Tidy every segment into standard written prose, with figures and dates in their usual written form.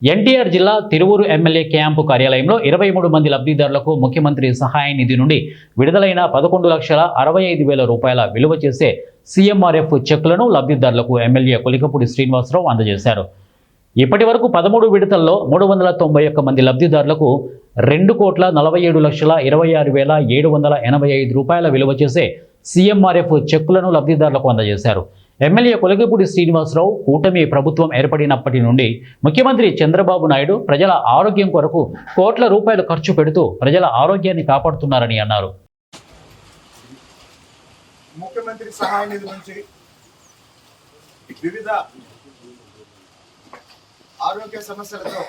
ఎన్టీఆర్ జిల్లా Tiruvuru MLA camp కార్యాలయంలో 23 మంది లబ్ధిదారులకు ముఖ్యమంత్రి సహాయ నిధి నుండి విడుదలైన 11,65,000 రూపాయల విలువ చేసే సీఎంఆర్ఎఫ్ చెక్కులను లబ్ధిదారులకు ఎమ్మెల్యే కొలికపూడి శ్రీనివాసరావు అందజేశారు. ఇప్పటి వరకు 13 విడతల్లో 391 మంది లబ్ధిదారులకు 2,47,26,785 రూపాయల విలువ చేసే సీఎంఆర్ఎఫ్ చెక్కులను లబ్ధిదారులకు అందజేశారు. ఎమ్మెల్యే కొలికపూడి శ్రీనివాసరావు కూటమి ప్రభుత్వం ఏర్పడినప్పటి నుండి ముఖ్యమంత్రి చంద్రబాబు నాయుడు ప్రజల ఆరోగ్యం కొరకు కోట్ల రూపాయలు ఖర్చు పెడుతూ ప్రజల ఆరోగ్యాన్ని కాపాడుతున్నారని అన్నారు. ముఖ్యమంత్రి సహాయ నిధి నుంచి వివిధ ఆరోగ్య సమస్యలతో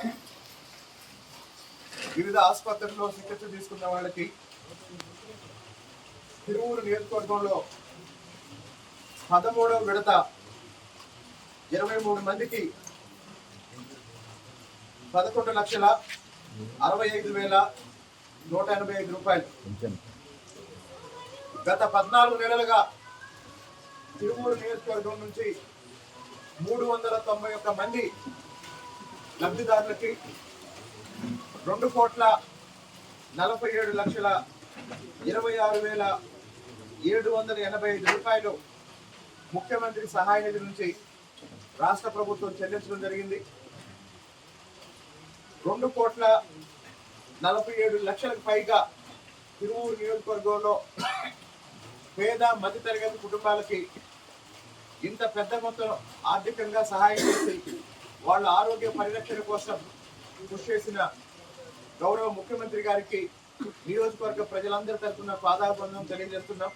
వివిధ ఆసుపత్రుల్లో చికిత్స తీసుకున్న వాళ్ళకి తిరువూరు నియోజకవర్గంలో 13వ విడత 23 మందికి 11,65,185 రూపాయలు. గత 14 నెలలుగా తిరువూరు నియోజకవర్గం నుంచి 391 మంది లబ్ధిదారులకి 2,47,26,785 రూపాయలు ముఖ్యమంత్రి సహాయ నిధి నుంచి రాష్ట్ర ప్రభుత్వం చెల్లించడం జరిగింది. 2,47,00,000కు పైగా తిరువూరు నియోజకవర్గంలో పేద మధ్యతరగతి కుటుంబాలకి ఇంత పెద్ద మొత్తం ఆర్థికంగా సహాయం చేసి వాళ్ళ ఆరోగ్య పరిరక్షణ కోసం కృషి చేసిన గౌరవ ముఖ్యమంత్రి గారికి నియోజకవర్గ ప్రజలందరి తరఫున పాదాభివందనం తెలియజేస్తున్నాం.